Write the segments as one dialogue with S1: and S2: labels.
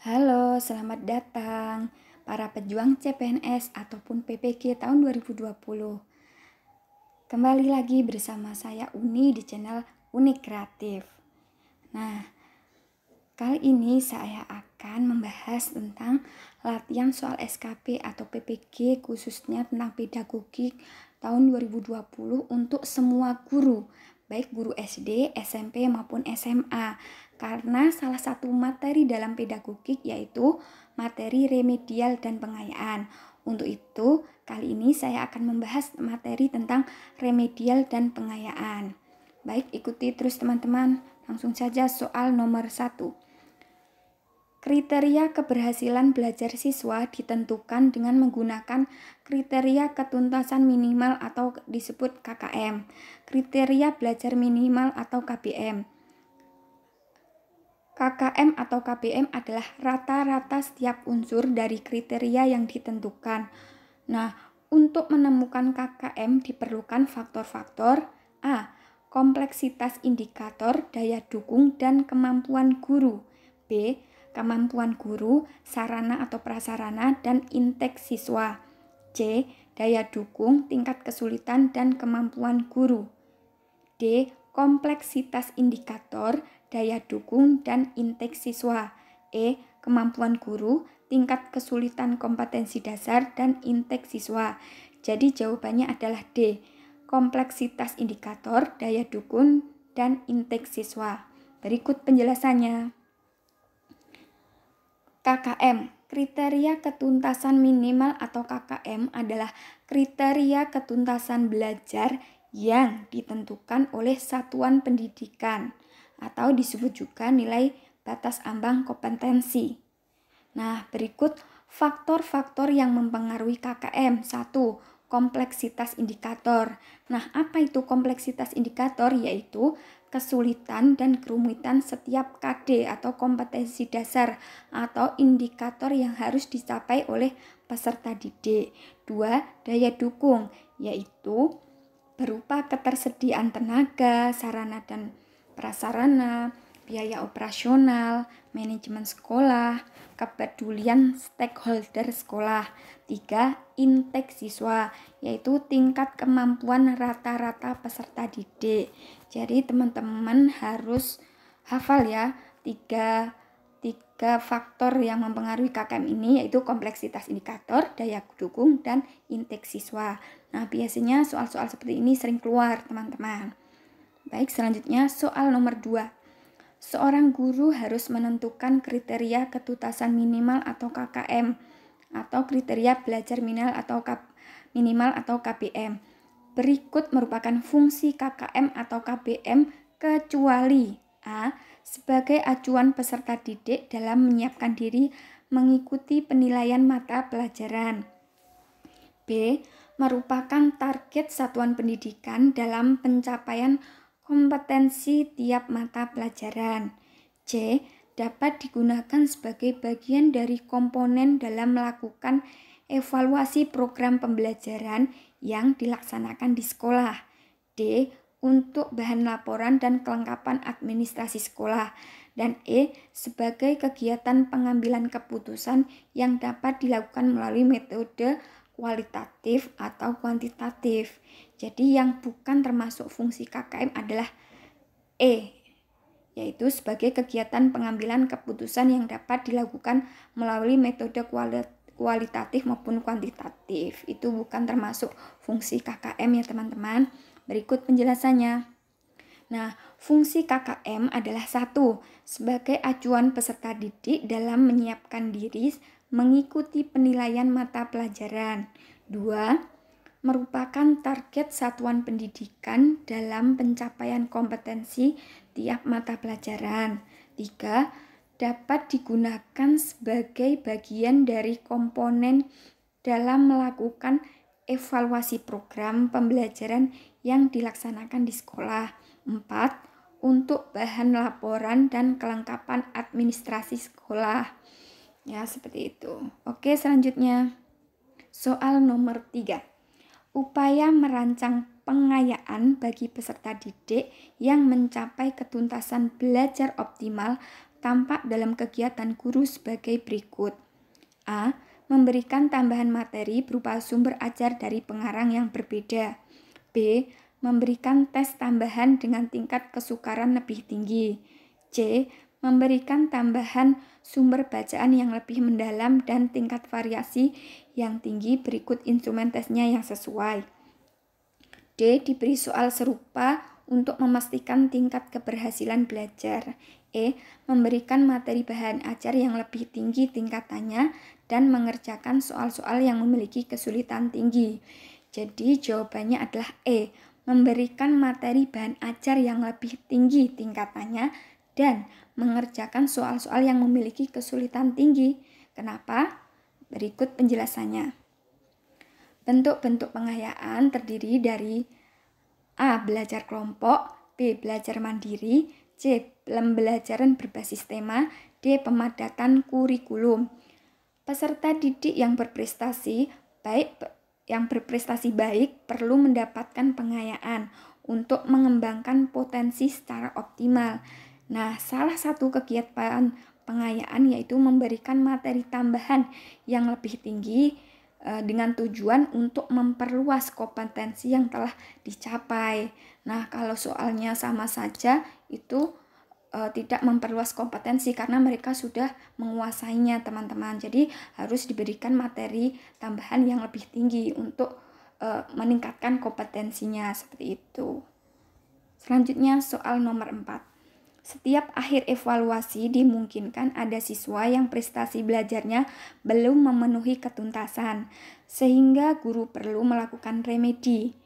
S1: Halo, selamat datang para pejuang CPNS ataupun PPG tahun 2020. Kembali lagi bersama saya Uni di channel Uni Kreatif. Nah, kali ini saya akan membahas tentang latihan soal SKP atau PPG khususnya tentang pedagogik tahun 2020 untuk semua guru, baik guru SD, SMP maupun SMA. Karena salah satu materi dalam pedagogik yaitu materi remedial dan pengayaan. Untuk itu, kali ini saya akan membahas materi tentang remedial dan pengayaan. Baik, ikuti terus teman-teman. Langsung saja soal nomor 1. Kriteria keberhasilan belajar siswa ditentukan dengan menggunakan kriteria ketuntasan minimal atau disebut KKM, kriteria belajar minimal atau KBM. KKM atau KBM adalah rata-rata setiap unsur dari kriteria yang ditentukan. Nah, untuk menemukan KKM diperlukan faktor-faktor A. Kompleksitas indikator, daya dukung, dan kemampuan guru. B. Kemampuan guru, sarana atau prasarana, dan intake siswa. C. Daya dukung, tingkat kesulitan, dan kemampuan guru. D. Kompleksitas indikator, daya dukung, dan intake siswa. E. Kemampuan guru, tingkat kesulitan kompetensi dasar, dan intake siswa. Jadi jawabannya adalah D. Kompleksitas indikator, daya dukung, dan intake siswa. Berikut penjelasannya. KKM, kriteria ketuntasan minimal atau KKM adalah kriteria ketuntasan belajar yang ditentukan oleh satuan pendidikan atau disebut juga nilai batas ambang kompetensi. Nah, berikut faktor-faktor yang mempengaruhi KKM. 1. Kompleksitas indikator. Nah, apa itu kompleksitas indikator? Yaitu kesulitan dan kerumitan setiap KD atau kompetensi dasar atau indikator yang harus dicapai oleh peserta didik. 2. Daya dukung, yaitu berupa ketersediaan tenaga, sarana dan prasarana, biaya operasional, manajemen sekolah, kepedulian stakeholder sekolah. 3. Intake siswa, yaitu tingkat kemampuan rata-rata peserta didik. Jadi teman-teman harus hafal ya tiga faktor yang mempengaruhi KKM ini, yaitu kompleksitas indikator, daya dukung, dan intake siswa. Nah, biasanya soal-soal seperti ini sering keluar teman-teman. Baik, selanjutnya soal nomor 2. Seorang guru harus menentukan kriteria ketuntasan minimal atau KKM atau kriteria belajar minimal atau KBM. Berikut merupakan fungsi KKM atau KBM kecuali A. Sebagai acuan peserta didik dalam menyiapkan diri mengikuti penilaian mata pelajaran. B. Merupakan target satuan pendidikan dalam pencapaian kompetensi tiap mata pelajaran. C. Dapat digunakan sebagai bagian dari komponen dalam melakukan evaluasi program pembelajaran yang dilaksanakan di sekolah. D. Untuk bahan laporan dan kelengkapan administrasi sekolah. Dan E. Sebagai kegiatan pengambilan keputusan yang dapat dilakukan melalui metode kualitatif atau kuantitatif. Jadi yang bukan termasuk fungsi KKM adalah E, yaitu sebagai kegiatan pengambilan keputusan yang dapat dilakukan melalui metode kualitatif maupun kuantitatif. Itu bukan termasuk fungsi KKM ya teman-teman. Berikut penjelasannya. Nah, fungsi KKM adalah 1. Sebagai acuan peserta didik dalam menyiapkan diri mengikuti penilaian mata pelajaran. 2. Merupakan target satuan pendidikan dalam pencapaian kompetensi tiap mata pelajaran. 3. Dapat digunakan sebagai bagian dari komponen dalam melakukan evaluasi program pembelajaran yang dilaksanakan di sekolah. 4. Untuk bahan laporan dan kelengkapan administrasi sekolah. Ya, seperti itu. Oke, selanjutnya. Soal nomor 3. Upaya merancang pengayaan bagi peserta didik yang mencapai ketuntasan belajar optimal tampak dalam kegiatan guru sebagai berikut. A. Memberikan tambahan materi berupa sumber ajar dari pengarang yang berbeda. B. Memberikan tes tambahan dengan tingkat kesukaran lebih tinggi. C. Memberikan tambahan sumber bacaan yang lebih mendalam dan tingkat variasi yang tinggi berikut instrumen tesnya yang sesuai. D. Diberi soal serupa untuk memastikan tingkat keberhasilan belajar. E. Memberikan materi bahan ajar yang lebih tinggi tingkatannya dan mengerjakan soal-soal yang memiliki kesulitan tinggi. Jadi jawabannya adalah E. Memberikan materi bahan ajar yang lebih tinggi tingkatannya dan mengerjakan soal-soal yang memiliki kesulitan tinggi. Kenapa? Berikut penjelasannya. Bentuk-bentuk pengayaan terdiri dari A. Belajar kelompok, B. Belajar mandiri, C. Pembelajaran berbasis tema, D. Pemadatan kurikulum. Peserta didik yang berprestasi baik perlu mendapatkan pengayaan untuk mengembangkan potensi secara optimal. Nah, salah satu kegiatan pengayaan yaitu memberikan materi tambahan yang lebih tinggi dengan tujuan untuk memperluas kompetensi yang telah dicapai. Nah, kalau soalnya sama saja itu tidak memperluas kompetensi karena mereka sudah menguasainya, teman-teman. Jadi harus diberikan materi tambahan yang lebih tinggi untuk meningkatkan kompetensinya, seperti itu. Selanjutnya soal nomor 4. Setiap akhir evaluasi dimungkinkan ada siswa yang prestasi belajarnya belum memenuhi ketuntasan, sehingga guru perlu melakukan remedi.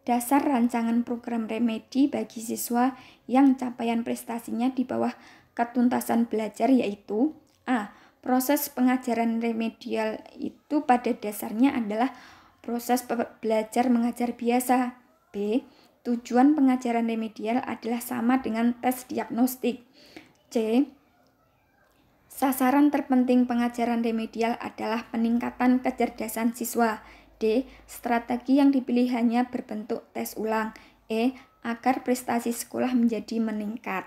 S1: Dasar rancangan program remedi bagi siswa yang capaian prestasinya di bawah ketuntasan belajar yaitu A. Proses pengajaran remedial itu pada dasarnya adalah proses belajar mengajar biasa. B. Tujuan pengajaran remedial adalah sama dengan tes diagnostik. C. Sasaran terpenting pengajaran remedial adalah peningkatan kecerdasan siswa. D. Strategi yang dipilih hanya berbentuk tes ulang. E. Agar prestasi sekolah menjadi meningkat.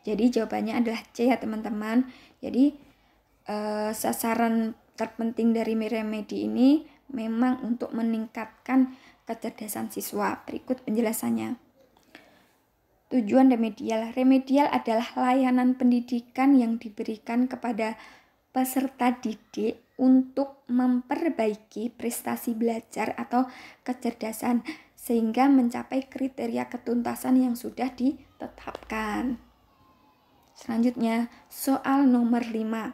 S1: Jadi jawabannya adalah C ya teman-teman. Jadi sasaran terpenting dari remedi ini memang untuk meningkatkan kecerdasan siswa. Berikut penjelasannya. Tujuan remedial. Remedial adalah layanan pendidikan yang diberikan kepada peserta didik untuk memperbaiki prestasi belajar atau kecerdasan sehingga mencapai kriteria ketuntasan yang sudah ditetapkan. Selanjutnya, soal nomor 5.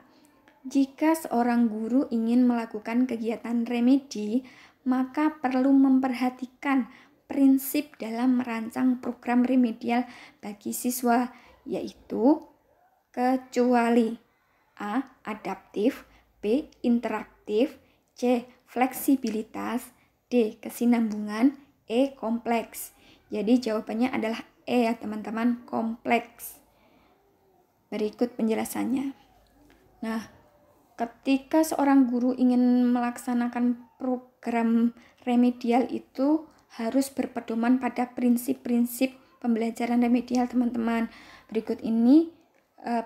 S1: Jika seorang guru ingin melakukan kegiatan remedi, maka perlu memperhatikan prinsip dalam merancang program remedial bagi siswa, yaitu kecuali A. Adaptif, B. Interaktif, C. Fleksibilitas, D. Kesinambungan, E. Kompleks. Jadi jawabannya adalah E ya teman-teman, kompleks. Berikut penjelasannya. Nah, ketika seorang guru ingin melaksanakan program remedial itu harus berpedoman pada prinsip-prinsip pembelajaran remedial, teman-teman. Berikut ini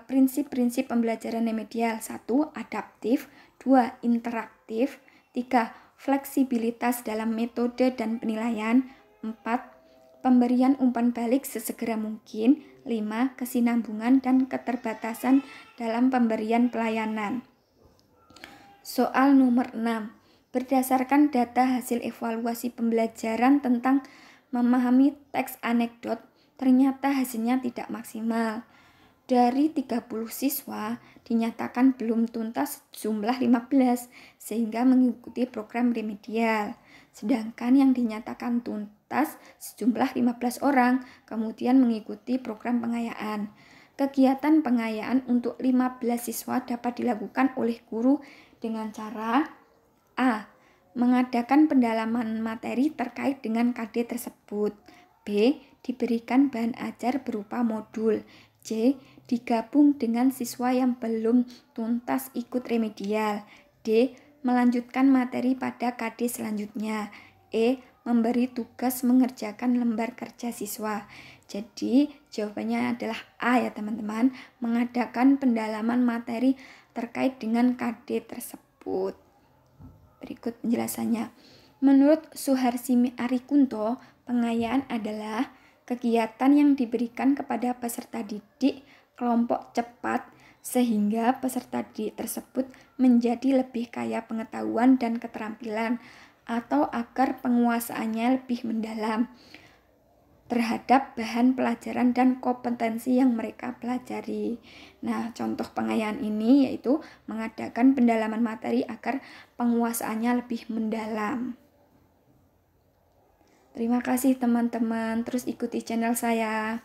S1: prinsip-prinsip pembelajaran remedial. 1. Adaptif, 2. Interaktif, 3. Fleksibilitas dalam metode dan penilaian, 4. Pemberian umpan balik sesegera mungkin, 5. Kesinambungan dan keterbatasan dalam pemberian pelayanan. Soal nomor 6. Berdasarkan data hasil evaluasi pembelajaran tentang memahami teks anekdot, ternyata hasilnya tidak maksimal. Dari 30 siswa dinyatakan belum tuntas jumlah 15 sehingga mengikuti program remedial. Sedangkan yang dinyatakan tuntas sejumlah 15 orang kemudian mengikuti program pengayaan. Kegiatan pengayaan untuk 15 siswa dapat dilakukan oleh guru dengan cara A. Mengadakan pendalaman materi terkait dengan KD tersebut. B. Diberikan bahan ajar berupa modul. C. Digabung dengan siswa yang belum tuntas ikut remedial. D. Melanjutkan materi pada KD selanjutnya. E. memberi tugas mengerjakan lembar kerja siswa. Jadi jawabannya adalah A ya teman-teman, mengadakan pendalaman materi terkait dengan KD tersebut. Berikut penjelasannya. Menurut Suharsimi Arikunto, pengayaan adalah kegiatan yang diberikan kepada peserta didik kelompok cepat sehingga peserta didik tersebut menjadi lebih kaya pengetahuan dan keterampilan atau agar penguasaannya lebih mendalam terhadap bahan pelajaran dan kompetensi yang mereka pelajari. Nah, contoh pengayaan ini yaitu mengadakan pendalaman materi agar penguasaannya lebih mendalam. Terima kasih teman-teman, terus ikuti channel saya.